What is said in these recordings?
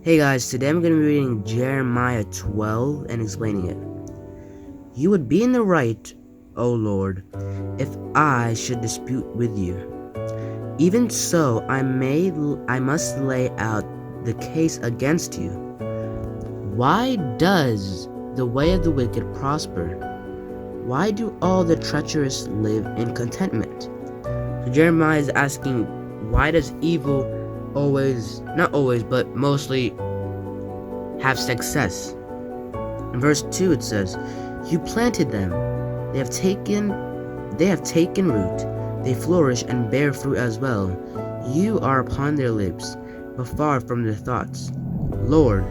Hey guys, today I'm going to be reading Jeremiah 12 and explaining it. You would be in the right, O Lord, if I should dispute with you. Even so, I must lay out the case against you. Why does the way of the wicked prosper? Why do all the treacherous live in contentment? So Jeremiah is asking, why does evil not always, but mostly have success? In verse 2 it says, You planted them, they have taken root, they flourish and bear fruit as well. You are upon their lips, but far from their thoughts. Lord,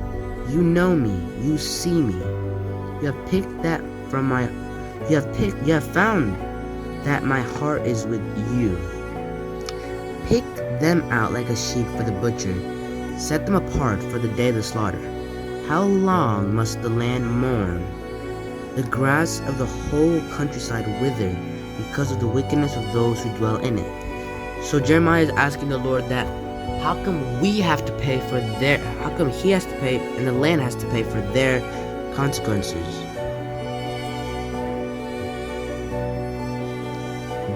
you know me, you see me. You have found that my heart is with you. Pick them out like a sheep for the butcher, set them apart for the day of the slaughter. How long must the land mourn? The grass of the whole countryside wither because of the wickedness of those who dwell in it. So Jeremiah is asking the Lord that how come he has to pay and the land has to pay for their consequences?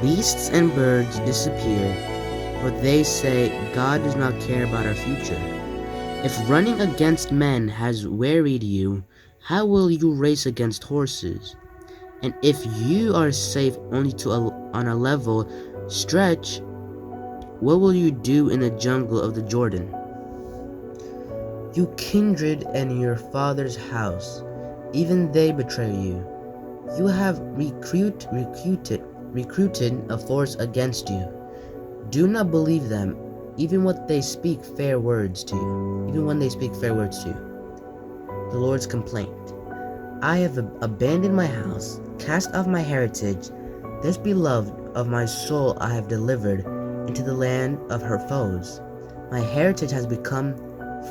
Beasts and birds disappear, for they say God does not care about our future. If running against men has wearied you, how will you race against horses? And if you are safe only on a level stretch, what will you do in the jungle of the Jordan? You kindred and your father's house, even they betray you. You have recruited a force against you. Do not believe them, even when they speak fair words to you. The Lord's complaint. I have abandoned my house, cast off my heritage. This beloved of my soul I have delivered into the land of her foes. My heritage has become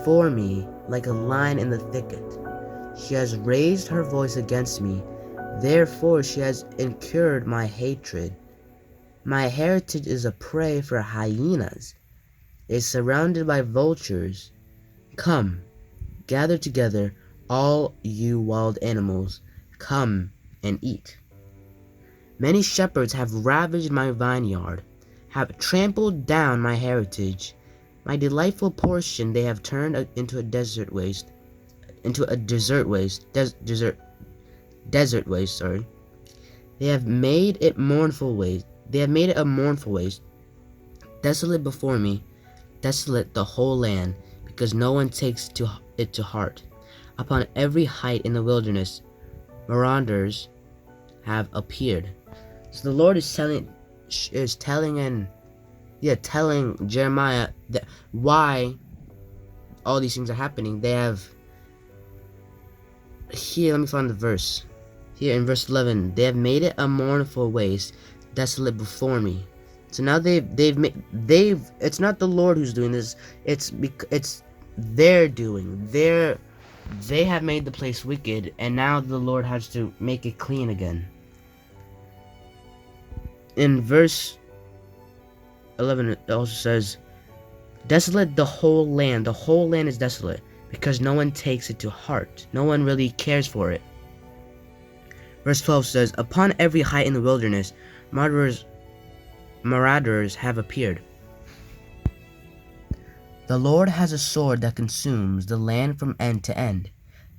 for me like a lion in the thicket. She has raised her voice against me, therefore she has incurred my hatred. My heritage is a prey for hyenas, is surrounded by vultures. Come, gather together, all you wild animals, come and eat. Many shepherds have ravaged my vineyard, have trampled down my heritage. My delightful portion they have turned into a desert waste. They have made it a mournful waste. Desolate before me, desolate the whole land, because no one takes it to heart. Upon every height in the wilderness, marauders have appeared. So the Lord is telling Jeremiah that why all these things are happening. They have here. Let me find the verse. Here in verse 11, they have made it a mournful waste, desolate before me. So now it's not the Lord who's doing this. It's their doing. They have made the place wicked, and now the Lord has to make it clean again. In verse 11, it also says, desolate the whole land. The whole land is desolate, because no one takes it to heart. No one really cares for it. Verse 12 says, upon every height in the wilderness, marauders have appeared. The Lord has a sword that consumes the land from end to end.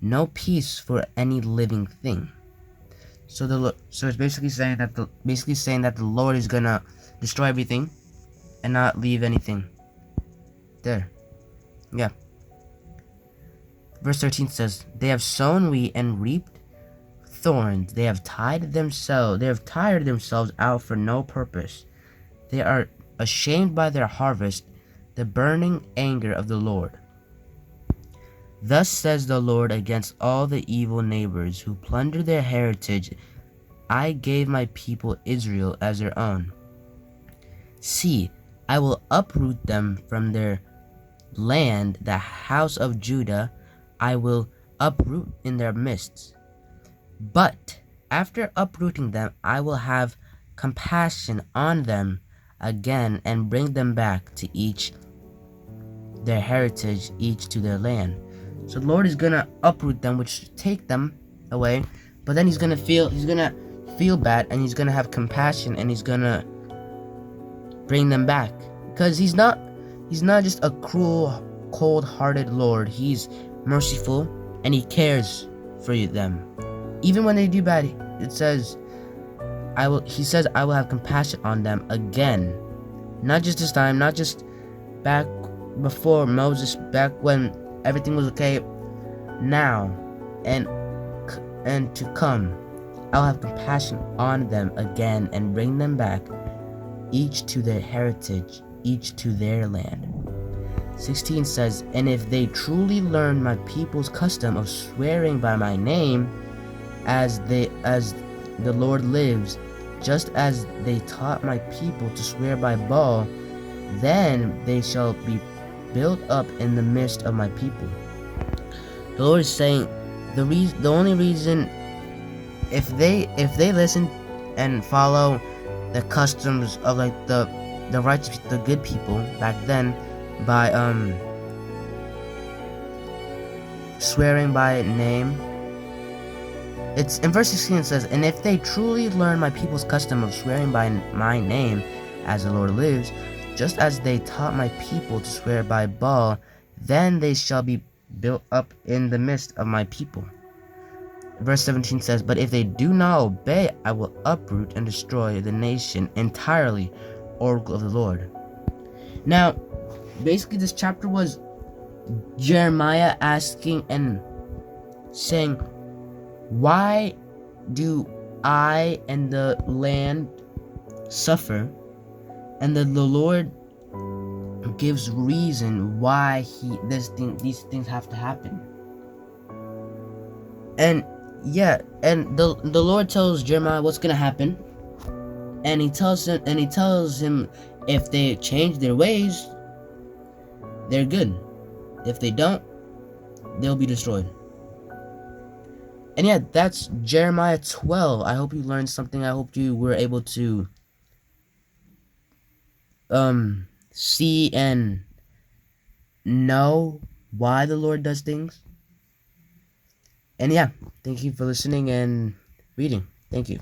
No peace for any living thing. So it's basically saying that the Lord is gonna destroy everything and not leave anything. There. Yeah. Verse 13 says, they have sown wheat and reaped thorns. They have tired themselves out for no purpose. They are ashamed by their harvest, the burning anger of the Lord. Thus says the Lord against all the evil neighbors who plunder their heritage. I gave my people Israel as their own. See, I will uproot them from their land, the house of Judah I will uproot in their midst. But after uprooting them, I will have compassion on them again and bring them back to each their heritage, each to their land. So the Lord is gonna uproot them, which take them away, but then he's gonna feel bad, and he's gonna have compassion, and he's gonna bring them back. Because he's not just a cruel, cold-hearted Lord. He's merciful, and he cares for them. Even when they do bad, it says, he says, I will have compassion on them again. Not just this time, not just back before Moses, back when everything was okay. Now and to come, I'll have compassion on them again and bring them back, each to their heritage, each to their land. 16 says, and if they truly learn my people's custom of swearing by my name, as the Lord lives, just as they taught my people to swear by Baal, then they shall be built up in the midst of my people. The Lord is saying, the only reason, if they listen and follow the customs of like the righteous, the good people back then, by swearing by name. It's in verse 16 it says, and if they truly learn my people's custom of swearing by my name, as the Lord lives, just as they taught my people to swear by Baal, then they shall be built up in the midst of my people. Verse 17 says, but if they do not obey, I will uproot and destroy the nation entirely, oracle of the Lord. Now, basically this chapter was Jeremiah asking and saying, why do I and the land suffer? And then the Lord gives reason why these things have to happen. And yeah, and the Lord tells Jeremiah what's gonna happen, and he tells him if they change their ways, they're good. If they don't, they'll be destroyed. And yeah, that's Jeremiah 12. I hope you learned something. I hope you were able to see and know why the Lord does things. And yeah, thank you for listening and reading. Thank you.